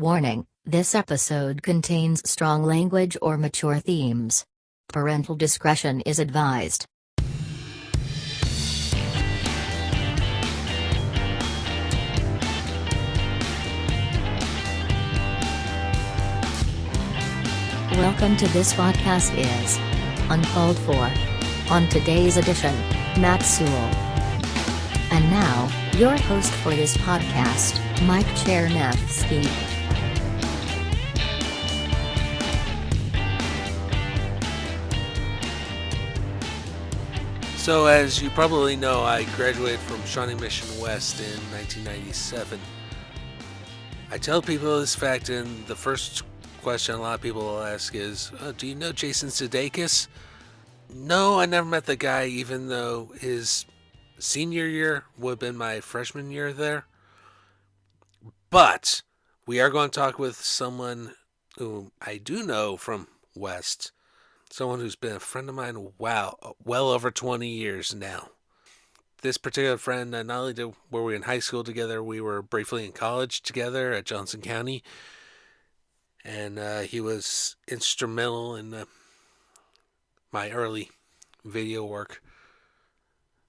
Warning, this episode contains strong language or mature themes. Parental discretion is advised. Welcome to this podcast is Uncalled For. On today's edition, Matt Sewell. And now, your host for this podcast, Mike Chernevsky. So as you probably know, I graduated from Shawnee Mission West in 1997. I tell people this fact, and the first question a lot of people will ask is, do you know Jason Sudeikis? No, I never met the guy, even though his senior year would have been my freshman year there. But we are going to talk with someone who I do know from West. Someone who's been a friend of mine, well over 20 years now. This particular friend, not only were we in high school together, we were briefly in college together at Johnson County. And he was instrumental in my early video work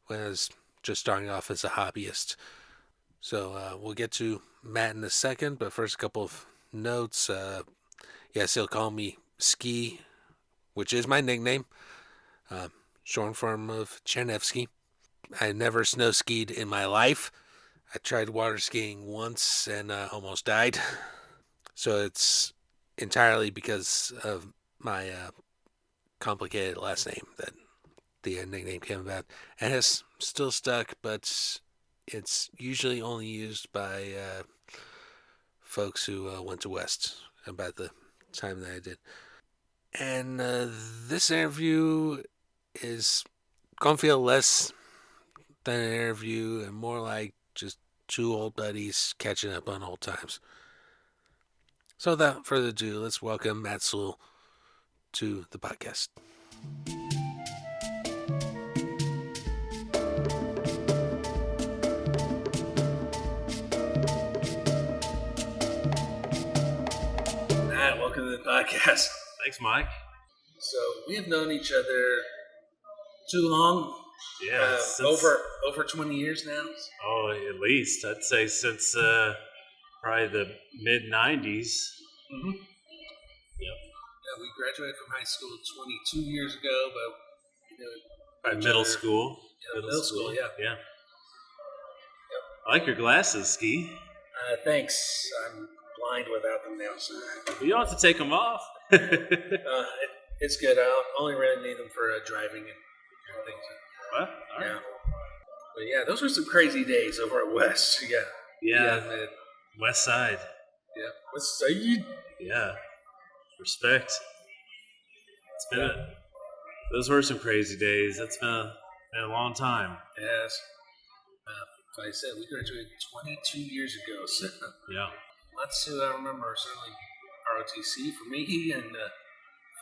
when I was just starting off as a hobbyist. So we'll get to Matt in a second, but first a couple of notes. Yes, he'll call me Ski, which is my nickname, short form of Chernevsky. I never snow skied in my life. I tried water skiing once and almost died. So it's entirely because of my complicated last name that the nickname came about. And it's still stuck, but it's usually only used by folks who went to West about the time that I did. And this interview is going to feel less than an interview and more like just two old buddies catching up on old times. So without further ado, let's welcome Matt Sewell to the podcast. Matt, welcome to the podcast. Thanks, Mike. So we have known each other too long. Yeah, over 20 years now. Oh, at least I'd say since probably the mid '90s. Mm-hmm. Yep. Yeah, we graduated from high school 22 years ago, but Probably middle school. Yeah, middle school. Yeah. Yeah. Yep. I like your glasses, Ski. Thanks. I'm blind without them now, so You don't have to take them off. it's good. I only really need them for driving and things. What? All right. Yeah. But yeah, those were some crazy days over at West. Yeah. Yeah. Man. West Side. Yeah. West Side. Yeah. Respect. It's been those were some crazy days. That's been a long time. Yes. Like I said, we graduated 22 years ago. So Yeah. lots to remember. Certainly ROTC for me and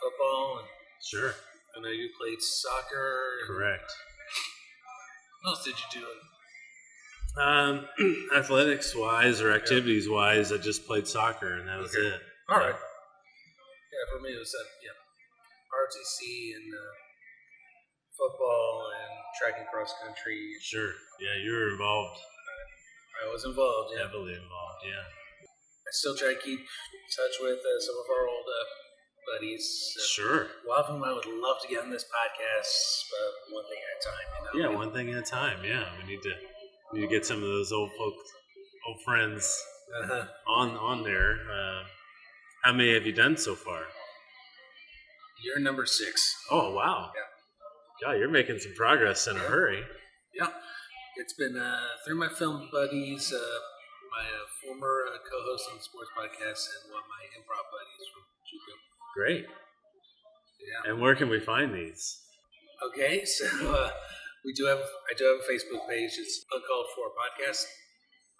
football. And Sure. I know you played soccer. Correct. What else did you do? Athletics wise or activities wise, I just played soccer and that was it. All right. Yeah, for me it was ROTC and football and track and cross country. Sure. Yeah, you were involved. I was involved. Yeah. Heavily involved. Yeah. I still try to keep in touch with some of our old buddies. Sure. A lot of whom I would love to get on this podcast, but one thing at a time. Yeah, one thing at a time. Yeah, we need to get some of those old friends on there. How many have you done so far? You're number 6. Oh wow! Yeah. God, you're making some progress in a hurry. Yeah, it's been through my film buddies, my former co-host on the sports podcast, and one of my improv buddies from Chico. Great. Yeah. And where can we find these? Okay, so I do have a Facebook page. It's Uncalled For Podcast.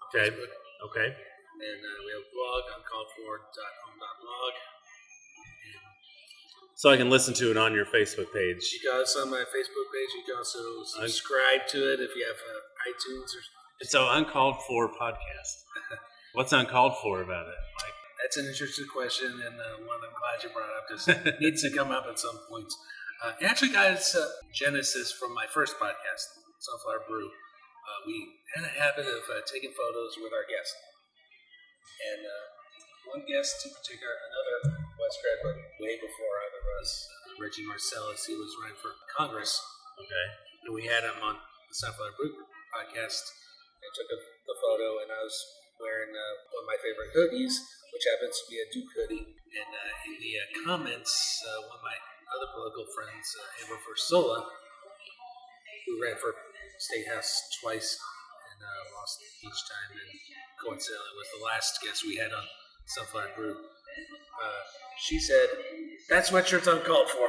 Okay. Facebook. Okay. And we have a blog, uncalledfor.home.blog. So I can listen to it on your Facebook page. You can also on my Facebook page. You can also subscribe to it if you have iTunes or. So Uncalled For Podcast. What's Uncalled For about it, Mike? That's an interesting question, and one I'm glad you brought up because it needs to come up at some point. It actually got its genesis from my first podcast, Sunflower Brew. We had a habit of taking photos with our guests. And one guest in particular, another West grad, but way before either of us, Reggie Marcellus, he was running for Congress. Okay. And we had him on the Sunflower Brew podcast. I took the photo, and I was wearing one of my favorite hoodies, which happens to be a Duke hoodie. And in the comments, one of my other political friends, Amber Forsola, who ran for State House twice and lost each time, and coincidentally was the last guest we had on Sunflower Brew. She said, "That sweatshirt's uncalled for."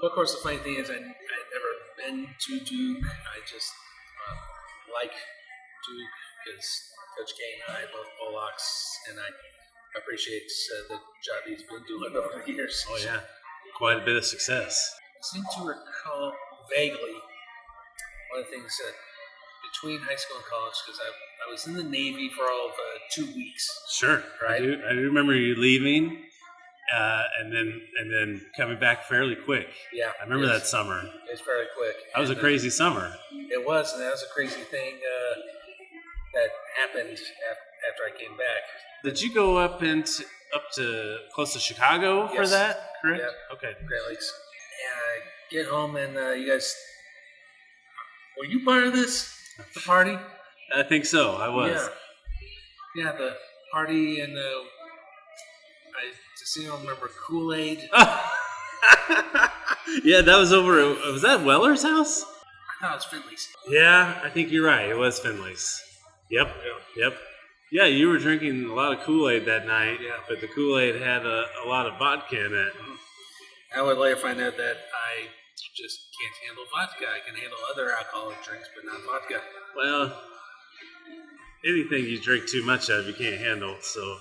Of course, the funny thing is, I'd never been to Duke. I just like Duke because Coach K and I both Polacks, and I appreciate the job he's been doing over the years. Oh yeah, quite a bit of success. I seem to recall vaguely one of the things that between high school and college, because I was in the Navy for all of 2 weeks. Sure, Right. I do remember you leaving, and then coming back fairly quick. Yeah, I remember that summer. It was fairly quick. That was a crazy summer. It was, and that was a crazy thing that happened after I came back. Did you go up to close to Chicago for Yes. that? Correct. Yeah. Okay. Great Lakes. And I get home, and you guys, were you part of this? The party? I think so. I was. Yeah, the party, and I just don't remember Kool-Aid. Yeah, that was over. Was that Weller's house? I thought it was Finley's. Yeah, I think you're right. It was Finley's. Yep. Yep. Yeah, you were drinking a lot of Kool-Aid that night. Yeah. But the Kool-Aid had a lot of vodka in it. I would later find out that I just can't handle vodka. I can handle other alcoholic drinks, but not vodka. Well, anything you drink too much of, you can't handle. So,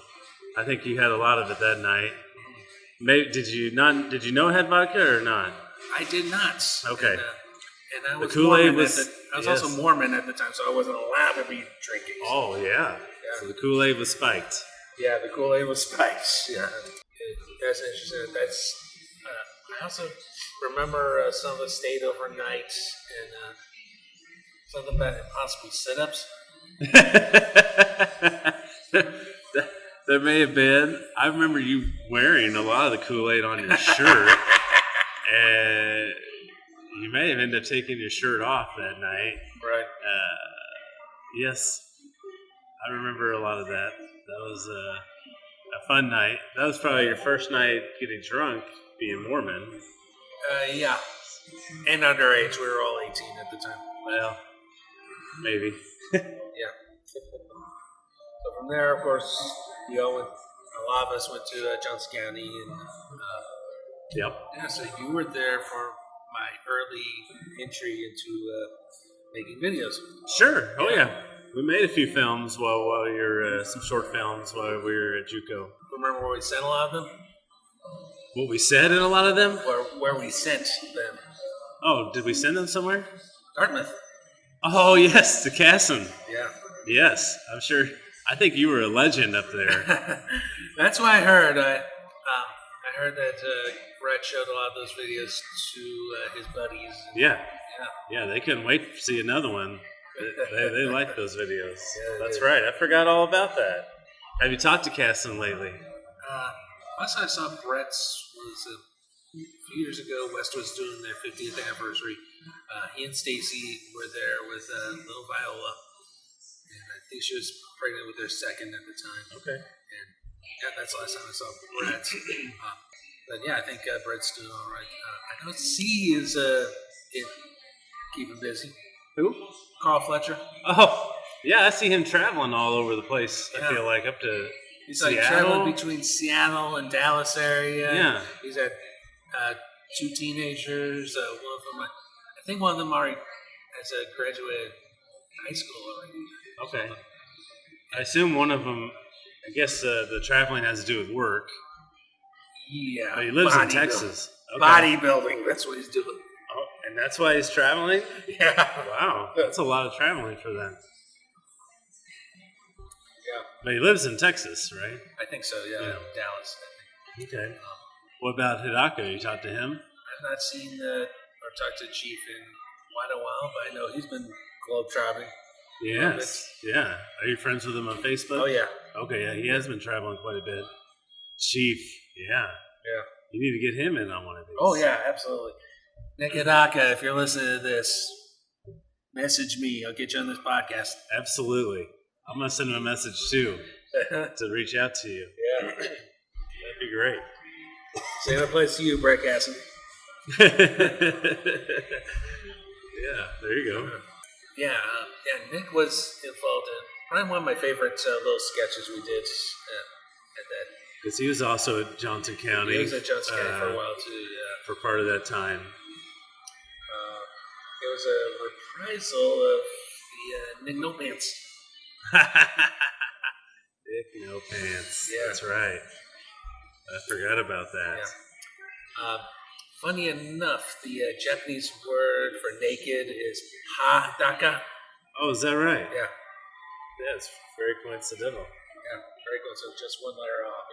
I think you had a lot of it that night. Maybe did you know it had vodka or not? I did not. Okay. And I was Kool-Aid Mormon was- I was yes. also Mormon at the time, so I wasn't allowed to be drinking. Oh yeah. So the Kool-Aid was spiked. Yeah, the Kool-Aid was spiked. Yeah. That's interesting. That's. I also remember some of us stayed overnight, and something about impossible sit-ups. There may have been. I remember you wearing a lot of the Kool-Aid on your shirt, and you may have ended up taking your shirt off that night. Right. Yes, I remember a lot of that. That was a fun night. That was probably your first night getting drunk, being Mormon. Yeah. And underage. We were all 18 at the time. Well, maybe. Yeah. So from there, of course, a lot of us went to Johnson County, and Yep. yeah, so you were there for my early entry into making videos. Sure. Oh yeah. We made a few films while you're some short films while we were at JUCO. Remember where we sent a lot of them? What we said in a lot of them? Where we sent them? Oh, did we send them somewhere? Dartmouth. Oh yes, to Casson. Yeah. Yes, I'm sure. I think you were a legend up there. That's what I heard. I heard that Brett showed a lot of those videos to his buddies. Yeah. Yeah. Yeah, they couldn't wait to see another one. They liked those videos. Yeah, That's they- right. I forgot all about that. Have you talked to Casson lately? Last time I saw Brett's was a few years ago. West was doing their 50th anniversary. He and Stacy were there with little Viola, and I think she was pregnant with their second at the time. Okay. And yeah, that's the last time I saw Brett. But yeah, I think Brett's doing all right. I know C is keeping busy. Who? Carl Fletcher. Oh, yeah, I see him traveling all over the place. Yeah. I feel like up to He's like Seattle? traveling between Seattle and Dallas area. Yeah. He's had 2 teenagers. One of them, I think one of them already has graduated high school already. Okay. I assume one of them, I guess the traveling has to do with work. Yeah. But he lives in bodybuilding. Texas. Okay. Bodybuilding. That's what he's doing. Oh, and that's why he's traveling? Yeah. Wow. That's a lot of traveling for them. Yeah. But he lives in Texas, right? I think so, yeah. Dallas, I think. Okay. What about Hidaka? You talked to him? I've not seen or talked to Chief in quite a while, but I know he's been globetrotting. Yes. Yeah. Are you friends with him on Facebook? Oh, yeah. Okay, yeah. He has been traveling quite a bit. Chief, yeah. Yeah. You need to get him in on one of these. Oh, yeah, absolutely. Nick Hidaka, if you're listening to this, message me. I'll get you on this podcast. Absolutely. I'm going to send him a message, too, to reach out to you. Yeah. That'd be great. Same applies to you, Brett Casson. Yeah, there you go. Yeah, Nick was involved in probably one of my favorite little sketches we did at that. Because he was also at Johnson County. He was at Johnson County for a while, too, yeah. For part of that time. It was a reprisal of the Nick No Pants. Nick No Pants. Yeah. That's right. I forgot about that. Yeah. Funny enough, the Japanese word for naked is ha-daka. Oh, is that right? Yeah. Yeah, it's very coincidental. Yeah, very good. So just one letter off.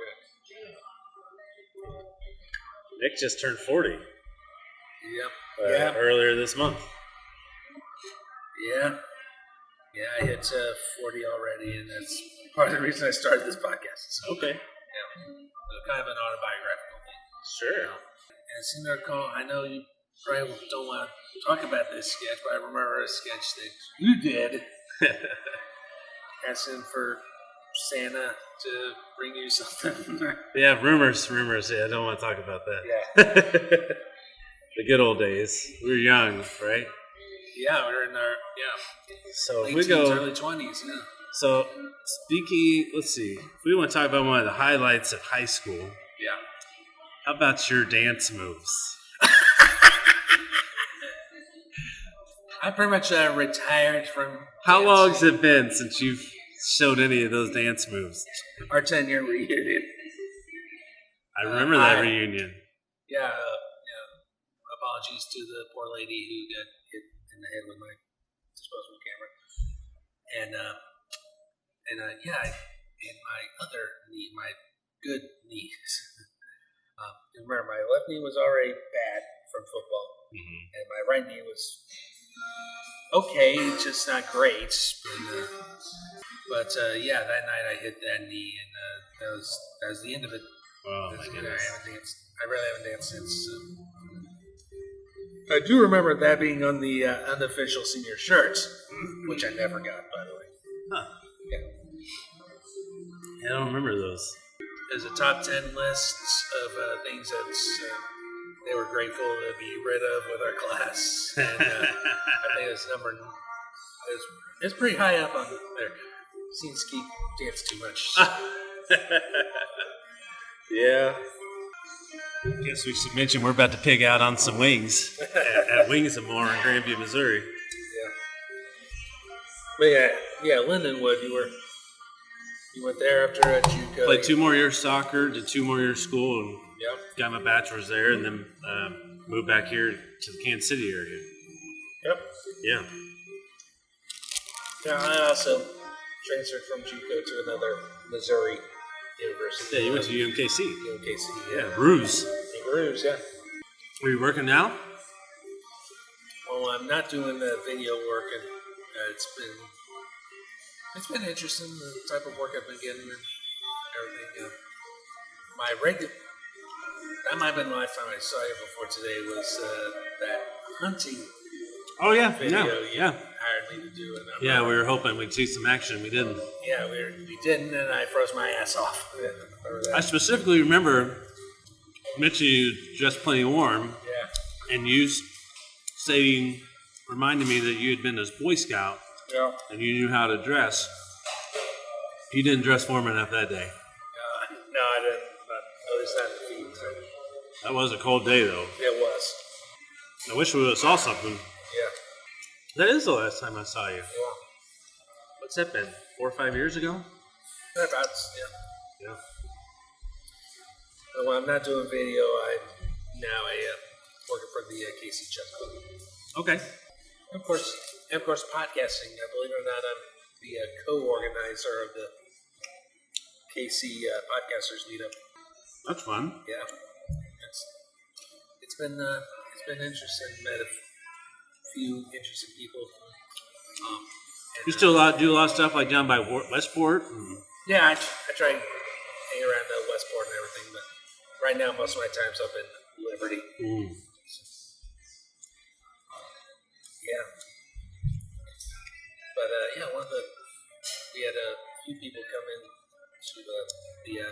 Yeah. Nick just turned 40. Yep. Earlier this month. Yeah. Yeah, I hit 40 already, and that's part of the reason I started this podcast. So, Okay. Yeah. So kind of an autobiographical thing. Sure. And I seem to recall, I know you probably don't want to talk about this sketch, but I remember a sketch that you did asking for Santa to bring you something. Yeah, rumors. Yeah, I don't want to talk about that. Yeah. The good old days. We were young, right? Yeah, we were in our, So late if we teens, go... early 20s, yeah. So, speaking... Let's see. If we want to talk about one of the highlights of high school, Yeah. how about your dance moves? I pretty much retired from How dancing. long has it been since you've showed any of those dance moves? Our 10-year reunion. I remember that reunion. Yeah, apologies to the poor lady who got hit in the head with my disposable camera. And my other knee, my good knee. Remember, my left knee was already bad from football, and my right knee was okay, just not great. But that night I hit that knee, and that was the end of it. Oh my goodness! I really haven't danced since. I do remember that being on the unofficial senior shirts, which I never got, by the way. Huh. Yeah. I don't remember those. There's a top 10 list of things that they were grateful to be rid of with our class. And I think it's it's pretty high up on there. Seen Skeet dance too much. Yeah. I guess we should mention we're about to pig out on some wings at Wings and More in Grandview, Missouri. Yeah. But yeah, Lindenwood, you went there after JUCO. Played 2 more years soccer, did 2 more years school, and got my bachelor's there, and then moved back here to the Kansas City area. Yep. Yeah. Yeah, I also transferred from JUCO to another Missouri university. Yeah, you went to UMKC. UMKC, yeah. Brews. Brews, yeah. Are you working now? Well, I'm not doing the video work, and it's been interesting, the type of work I've been getting and everything. My regular, that might have been the last time I saw you before today, was that hunting Oh, yeah. video you Yeah. hired me to do. And Yeah, we were hoping we'd see some action. We didn't. Yeah, we didn't, and I froze my ass off. I specifically remember mentioning you just playing warm, Yeah. and you reminded me that you had been as Boy Scout Yeah. and you knew how to dress. You didn't dress warm enough that day. No, I didn't. But at least not the feet. So. That was a cold day, though. It was. I wish we would have saw something. Yeah. That is the last time I saw you. Yeah. What's that been? 4 or 5 years ago? Thereabouts, yeah. Yeah. But when I'm not doing video, I'm working for the Casey Chuck Club. Okay. Of course, podcasting. Believe it or not, I'm the co-organizer of the KC podcasters meetup. That's fun. Yeah, it's been interesting. Met a few interesting people. You still do a lot of stuff like down by Westport? Yeah, I try and hang around Westport and everything, but right now most of my time's up in Liberty. Yeah. But we had a few people come in to the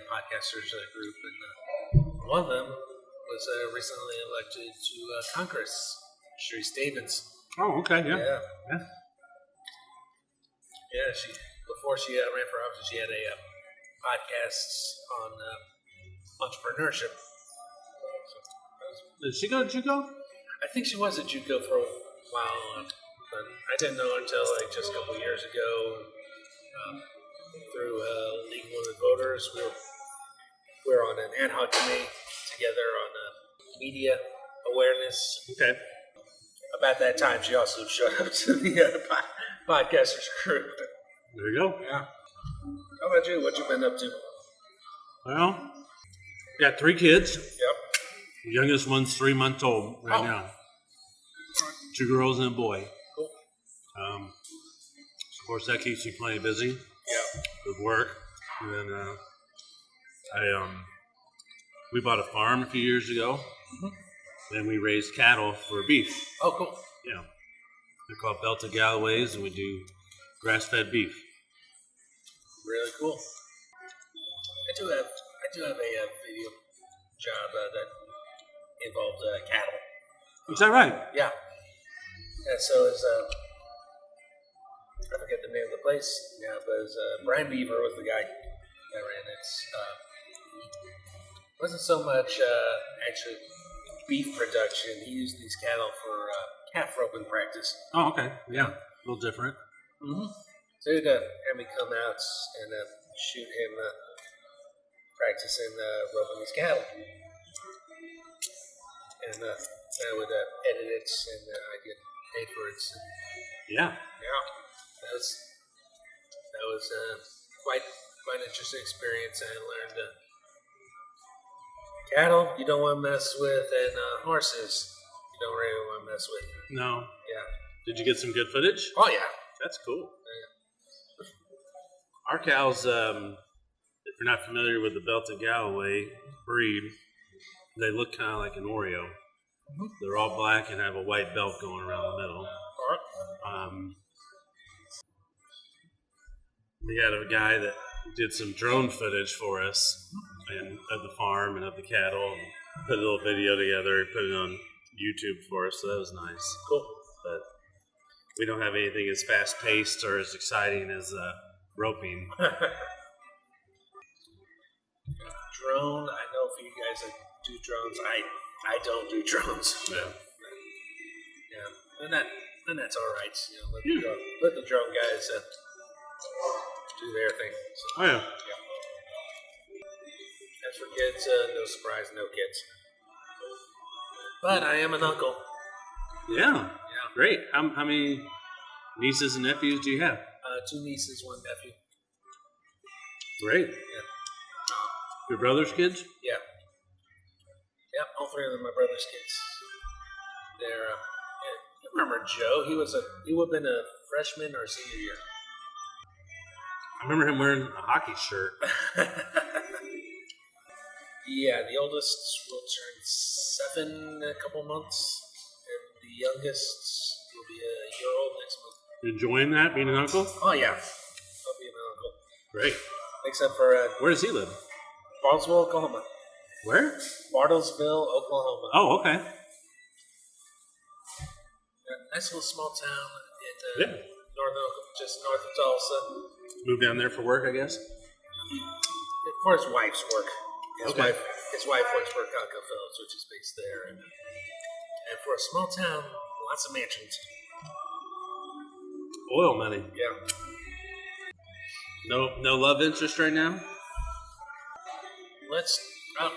podcasters group, and one of them was recently elected to Congress, Sharice Davids. Oh, okay, yeah. Yeah, before she ran for office, she had a podcast on entrepreneurship. Did she go to JUCO? I think she was at JUCO for a while, but I didn't know until just a couple of years ago. Through League of Women Voters, we were on an ad hoc committee together on media awareness. Okay. About that time, she also showed up to the podcasters group. There you go. Yeah. How about you? What you been up to? Well, got 3 kids. Yep. The youngest one's 3 months old right now. 2 girls and a boy. Cool. Of course, that keeps me plenty busy. Yeah. With work. And then we bought a farm a few years ago. And we raised cattle for beef. Oh, cool. Yeah. They're called Belted Galloways, and we do grass-fed beef. Really cool. I do have a video job that involved cattle. Is that right? Yeah. And so it's I forget the name of the place. Yeah, but Brian Beaver was the guy that ran it. Wasn't so much actually beef production. He used these cattle for calf roping practice. Oh, okay. Yeah. A little different. Mm-hmm. So he'd have me come out and shoot him practicing roping these cattle. And I would edit it, and I get paid for it. So, yeah. Yeah. That was quite an interesting experience. I learned cattle you don't want to mess with, and horses you don't really want to mess with. No. Yeah. Did you get some good footage? Oh yeah. That's cool. Yeah. Our cows, if you're not familiar with the Belted Galloway breed, they look kind of like an Oreo. Mm-hmm. They're all black and have a white belt going around the middle. We had a guy that did some drone footage for us and of the farm and of the cattle, and put a little video together and put it on YouTube for us, so that was nice. Cool. But we don't have anything as fast-paced or as exciting as roping. Drone, I know for you guys that do drones, I don't do drones. Yeah. And that's all right. Let the drone guys do their thing. So, Oh, yeah. As for kids, no surprise, no kids. But I am an uncle. Yeah. Great. How many nieces and nephews do you have? 2 nieces, 1 nephew. Great. Yeah. Your brother's kids? Yeah. Yep, all 3 of them are my brother's kids. They're, you remember Joe? He would have been a freshman or senior year. I remember him wearing a hockey shirt. Yeah, the oldest will turn 7 in a couple months, and the youngest will be a year old next month. You enjoying that, being an uncle? Oh, yeah. I'll be an uncle. Great. Except for Where does he live? Bartlesville, Oklahoma. Where? Bartlesville, Oklahoma. Oh, okay. A nice little small town in northern Oklahoma, just north of Tulsa. Moved down there for work, I guess? For his wife's work. His Okay. wife works for ConocoPhillips, which is based there. And for a small town, lots of mansions. Oil money. Yeah. No love interest right now?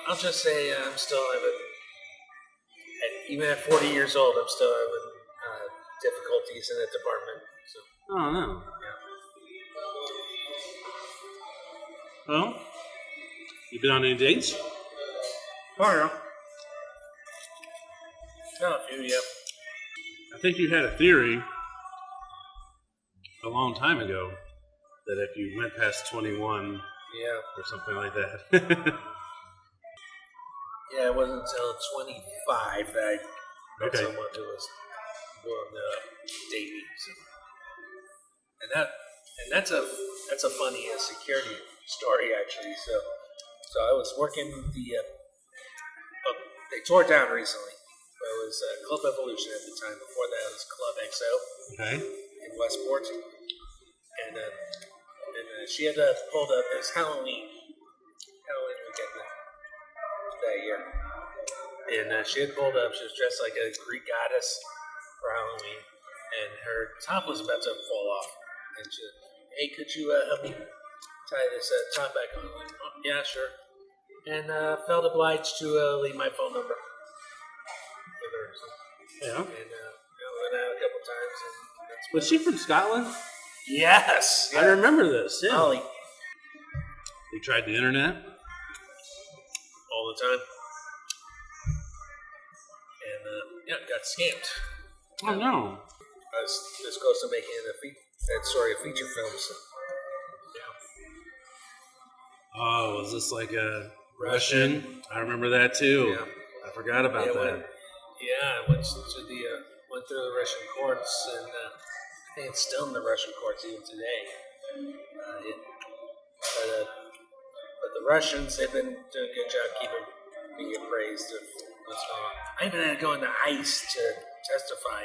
I'll just say I'm still having, even at 40 years old, I'm still having difficulties in that department. So, Oh, no. yeah. Well, You been on any dates? Oh, yeah. Oh, a few, yeah. I think you had a theory a long time ago that if you went past 21 Yeah. or something like that. Yeah, it wasn't until 25 that I met Okay. someone who was willing to date me. So. And that's a funny security story actually. So I was working the they tore it down recently. It was Club Evolution at the time. Before that, it was Club XO Okay. in Westport, and she had pulled up this Halloween weekend that year, and she had pulled up. She was dressed like a Greek goddess for Halloween, and her top was about to fall off. And she said, "Hey, could you help me tie this top back on?" I'm like, "Oh, yeah, sure." And felt obliged to leave my phone number with her. So, Yeah. and went out a couple times. And that's Was she from Scotland? Yes. I remember this. Yeah. Ollie. You tried the internet? All the time. And got scammed. Oh no. I was this close to making a feature film. So, yeah. Oh, was this like a Russian? I remember that too. Yeah. I forgot about that. I went through the Russian courts, and I think it's still in the Russian courts even today. But the Russians, they've been doing a good job keeping me appraised of what's going on. I even had to go into ICE to testify.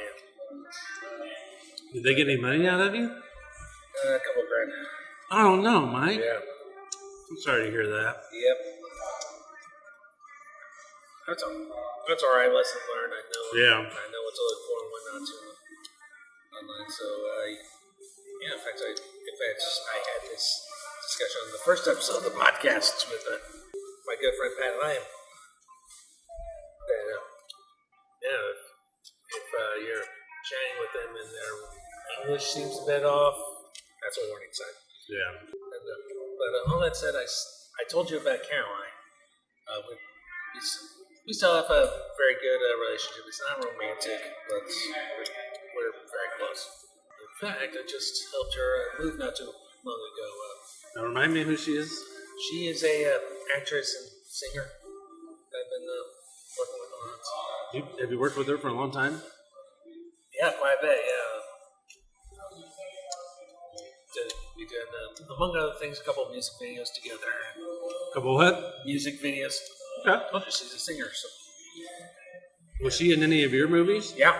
Did they get any money out of you? A couple grand. Oh no, Mike. Yeah. I'm sorry to hear that. Yep. That's all right. Lesson learned. I know. Yeah. I know what to look for and what not to online. So, in fact, I had this discussion on the first episode of the podcast with my good friend Pat Lyon. That if you're chatting with them and their English seems a bit off, that's a warning sign. Yeah. But all that said, I told you about Caroline. We still have a very good relationship. It's not romantic, but we're very close. In fact, I just helped her move not too long ago. Now remind me who she is. She is a actress and singer that I've been working with a lot. Have you worked with her for a long time? Yeah, quite a bit, yeah. We did, among other things, a couple of music videos together. Couple what? Music videos. Okay. I told you she's a singer, so. Was she in any of your movies? Yeah.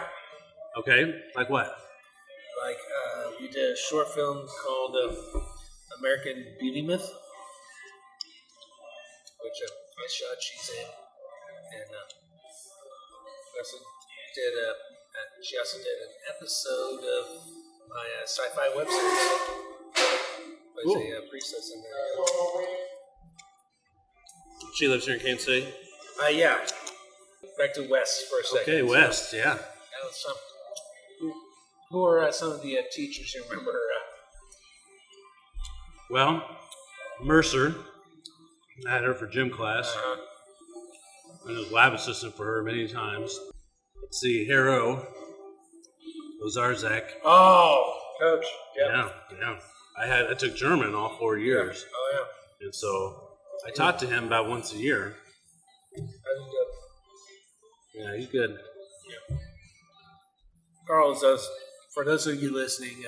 Okay. Like what? Like, we did a short film called American Beauty Myth, which I shot, she's in. And she also did an episode of my sci-fi web series. Plays a priestess in there. She lives here in Kansas City? Yeah. Back to West for a second. Okay, West, yeah. Who are some of the teachers you remember? Well, Mercer. I had her for gym class. I was lab assistant for her many times. Let's see, Harrow. Ozarzak. Oh, Coach. Yeah. I took German all 4 years. Yeah. Oh, yeah. And so I taught to him about once a year. How's he good? Yeah, he's good. Yeah. Carl does. For those of you listening,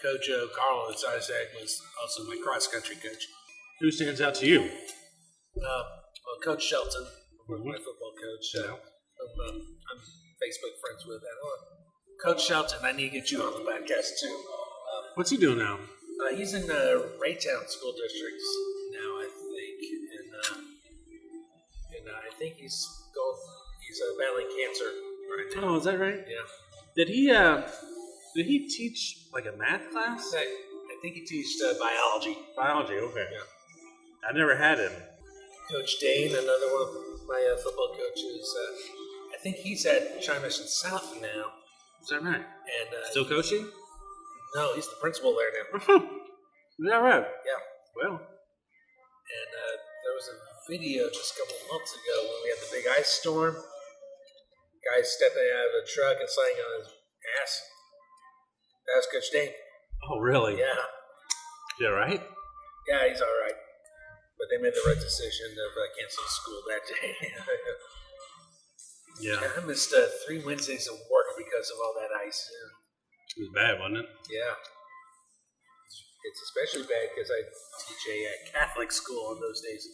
Coach Carl Ozarzak was also my cross-country coach. Who stands out to you? Well, Coach Shelton, my football coach. I'm Facebook friends with that. Coach Shelton, I need to get you on the podcast too. What's he doing now? He's in Raytown School District now, I think, and I think he's battling cancer right now. Oh, is that right? Yeah. Did he teach like a math class? I think he teaches biology. Biology, okay. Yeah. I never had him. Coach Dane, another one of my football coaches. I think he's at China Mission South now. Is that right? And still coaching? No, he's the principal there now. Is that right? Yeah. Well. And there was a video just a couple of months ago when we had the big ice storm. Guy stepping out of the truck and sliding on his ass. That was Coach Dane. Oh, really? Yeah. Yeah, right? Yeah, he's all right. But they made the right decision of canceling school that day. Yeah. I missed 3 Wednesdays of work because of all that ice. It was bad, wasn't it? Yeah. It's especially bad because I teach a Catholic school on those days.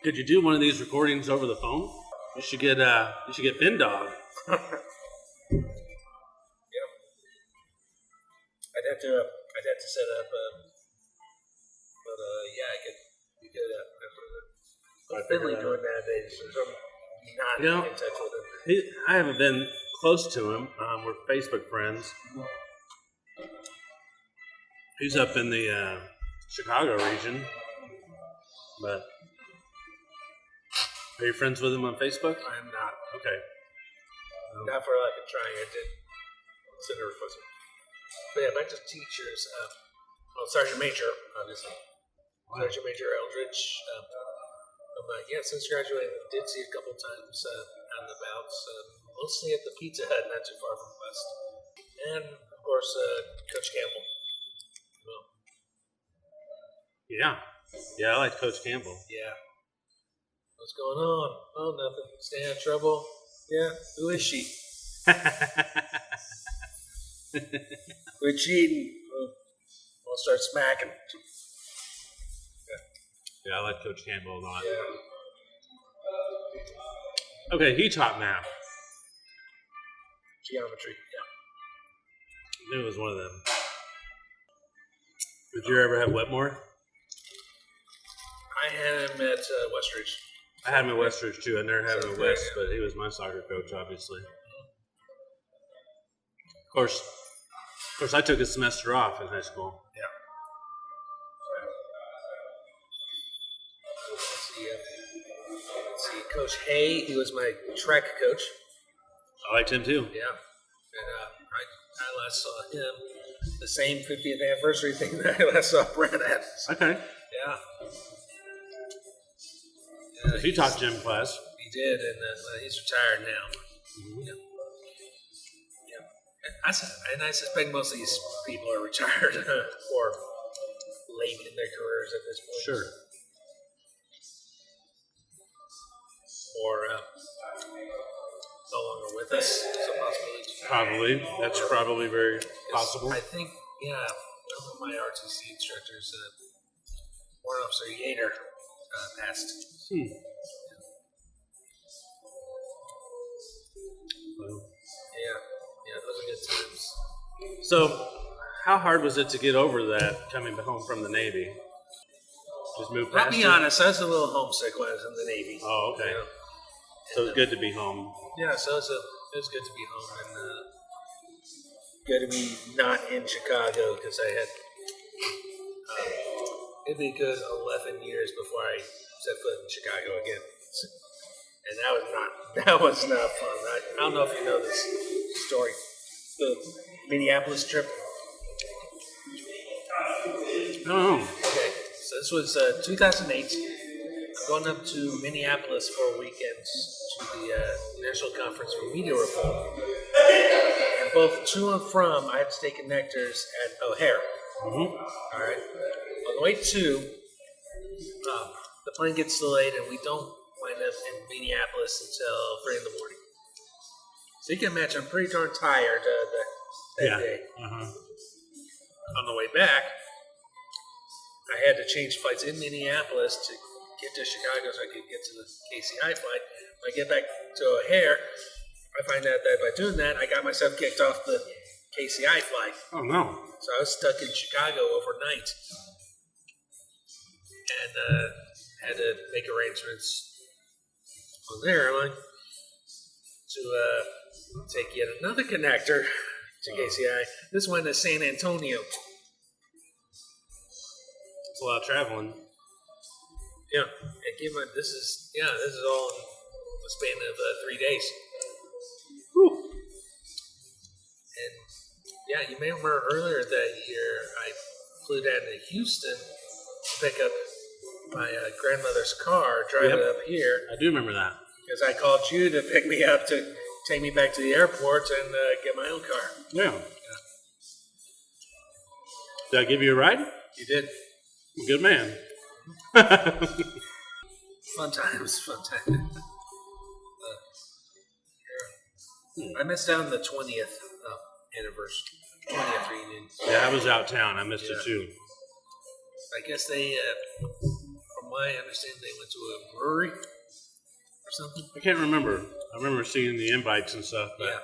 Could you do one of these recordings over the phone? You should get FinDog. Yeah. I'd have to set up. But yeah, we could. What's Finley doing nowadays? I'm not in touch with him. I haven't been close to him. We're Facebook friends. He's up in the Chicago region. But are you friends with him on Facebook? I'm not. Okay. Not for like a trying. I did send a request. But yeah, back to teachers. Sergeant Major, obviously. Wow. Sergeant Major Eldridge. Since graduating, I did see a couple times out and about. Mostly at the Pizza Hut, not too far from West. And, of course, Coach Campbell. Well, Yeah, I like Coach Campbell. yeah. What's going on? Oh, nothing. Staying out of trouble? Yeah. Who is she? We're cheating. We'll start smacking. Yeah, I like Coach Campbell a lot. Yeah. Okay, he taught math. Geometry. Yeah. I knew it was one of them. Did you ever have Wetmore? I had him at Westridge. I had him at Westridge too. I never had him at West, but he was my soccer coach, obviously. Of course, I took a semester off in high school. Yeah. Let's see. Coach Hay, he was my track coach. I liked him too. Yeah. And I last saw him the same 50th anniversary thing that I last saw Brad at. Okay. Yeah. He taught gym class. He did, and he's retired now. Mm-hmm. Yeah. I suspect most of these people are retired or late in their careers at this point. Sure. Or no longer with us. So possibility. Probably. That's probably very possible. I think, one of my RTC instructors, Warrant Officer Yater, passed. Well. Yeah, those are good times. So, how hard was it to get over that coming home from the Navy? Just move past I'll be honest, I was a little homesick when I was in the Navy. Oh, okay. So it's good to be home. Yeah, so it was good to be home and good to be not in Chicago because I had it'd be a good 11 years before I set foot in Chicago again. And that was not fun. I don't know if you know this story. The Minneapolis trip. Oh. Okay, so this was 2008. I'm going up to Minneapolis for a weekend to the National Conference for Media Reform. And both to and from, I had to take connectors at O'Hare. Mm-hmm. All right. On the way to, the plane gets delayed, and we don't wind up in Minneapolis until 3 in the morning. So you can imagine I'm pretty darn tired that day. Uh-huh. On the way back, I had to change flights in Minneapolis to get to Chicago so I could get to the KCI flight. When I get back to O'Hare, I find out that by doing that, I got myself kicked off the KCI flight. Oh, no. So I was stuck in Chicago overnight and had to make arrangements on the airline to take yet another connector to KCI. This one to San Antonio. It's a lot of traveling. Yeah, and this is all in the span of 3 days. Whew. And yeah, you may remember earlier that year I flew down to Houston to pick up my grandmother's car driving Yep. up here I do remember that. because I called you to pick me up to take me back to the airport and get my own car. Yeah. Did I give you a ride? You did. Good man. Fun times. I missed out on the 20th anniversary, 20th reunion. Yeah, I was out of town. I missed it too. I guess they, from my understanding, they went to a brewery or something. I can't remember. I remember seeing the invites and stuff. But Yeah.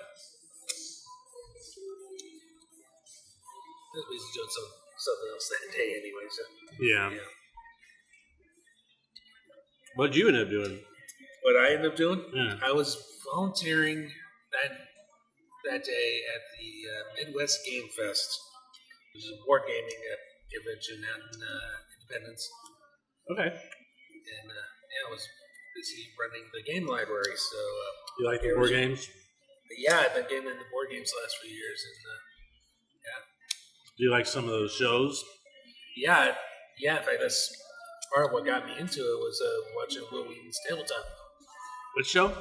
We was doing something else that day anyway. So yeah. yeah. What did you end up doing? What I ended up doing, Yeah. I was volunteering that day at the Midwest Game Fest, which is a board gaming convention out in Independence. Okay. And I was busy running the game library. So You like the board games? yeah, I've been gaming the board games the last few years, and Do you like some of those shows? yeah. In fact, that's part of what got me into it was watching Will Wheaton's Tabletop. Which show?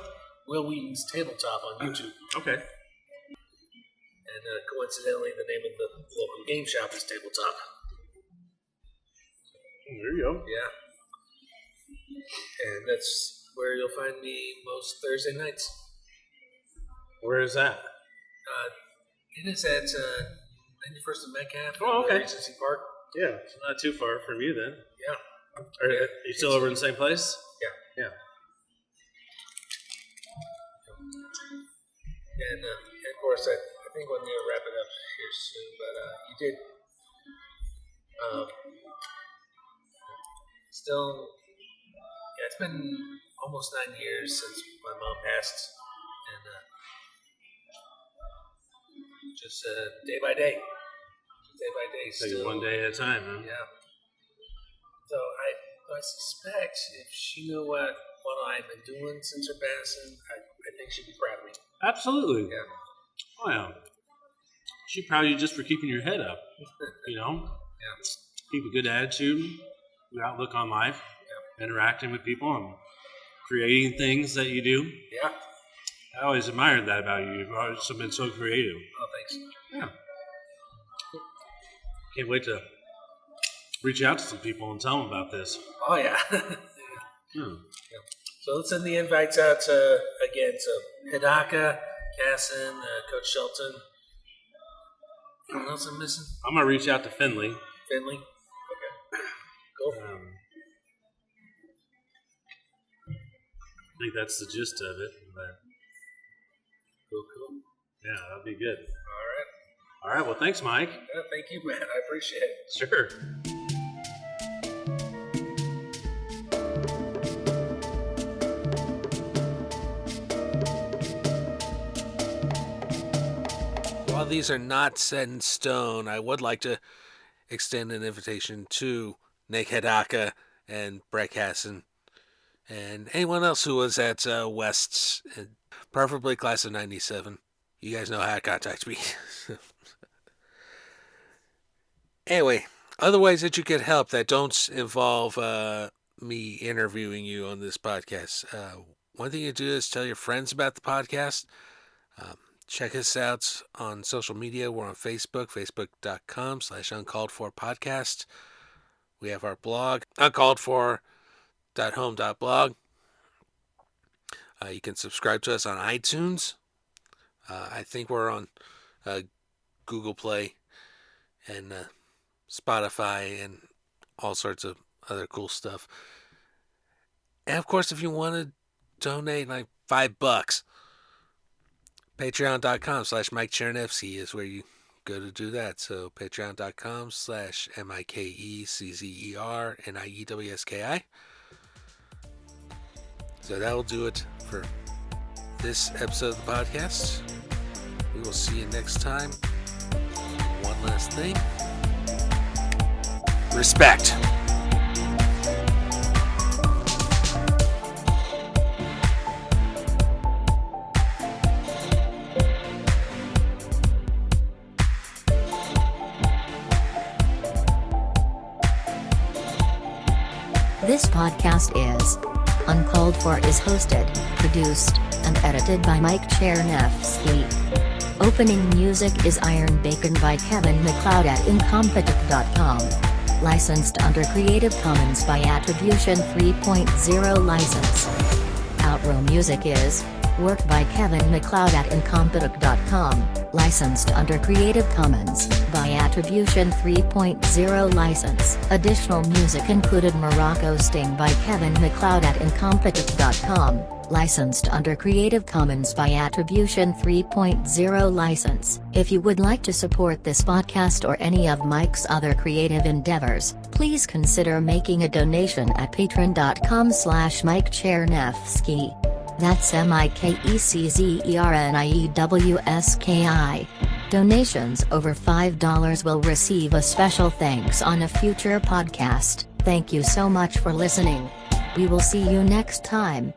Will Wheaton's Tabletop on YouTube. Okay. And coincidentally, the name of the local game shop is Tabletop. There you go. Yeah. And that's where you'll find me most Thursday nights. Where is that? It is at 91st and Metcalf. Oh, okay. Regency Park. Yeah, it's not too far from you then. Yeah. Are you still over in the same place? Yeah. Yeah. And of course, I think we'll need to wrap it up here soon. But you did still, yeah, it's been almost 9 years since my mom passed, and just day by day, Take it still one day at a time, huh? Yeah. So I suspect if she knew what I've been doing since her passing, I think she'd be proud of me. Absolutely. Yeah. Wow. She's proud of you just for keeping your head up. You know? Yeah. Keep a good attitude, good outlook on life, interacting with people, and creating things that you do. Yeah. I always admired that about you. You've always been so creative. Oh, thanks. Yeah. Can't wait to reach out to some people and tell them about this. Oh, yeah. Hmm. So let's send the invites out to, again, to Hidaka, Casson, Coach Shelton. Anyone else I'm missing? I'm going to reach out to Finley. Finley? Okay. Cool. I think that's the gist of it. But Cool. yeah, that'd be good. All right. All right. Well, thanks, Mike. Yeah, thank you, man. I appreciate it. Sure. While these are not set in stone, I would like to extend an invitation to Nick Hidaka and Brett Casson and anyone else who was at West's, preferably class of 97. You guys know how to contact me. Anyway, other ways that you get help that don't involve me interviewing you on this podcast. One thing you do is tell your friends about the podcast. Check us out on social media. We're on Facebook, facebook.com/uncalledforpodcast. We have our blog, uncalledfor.home.blog. You can subscribe to us on iTunes. I think we're on Google Play and Spotify and all sorts of other cool stuff. And of course, if you want to donate like $5, patreon.com/Mike Chernevsky is where you go to do that. So patreon.com/MikeCzerniewski. So that will do it for this episode of the podcast. We will see you next time. One last thing. Respect. This podcast is Uncalled For is hosted, produced, and edited by Mike Chernevsky. Opening music is Iron Bacon by Kevin MacLeod at Incompetent.com. Licensed under Creative Commons by Attribution 3.0 license. Outro music is Work by Kevin MacLeod at Incompetent.com, licensed under Creative Commons by Attribution 3.0 license. Additional music included Morocco Sting by Kevin MacLeod at Incompetent.com, licensed under Creative Commons by Attribution 3.0 license. If you would like to support this podcast or any of Mike's other creative endeavors, please consider making a donation at patreon.com/Mike Chernevsky. That's MikeCzerniewski. Donations over $5 will receive a special thanks on a future podcast. Thank you so much for listening. We will see you next time.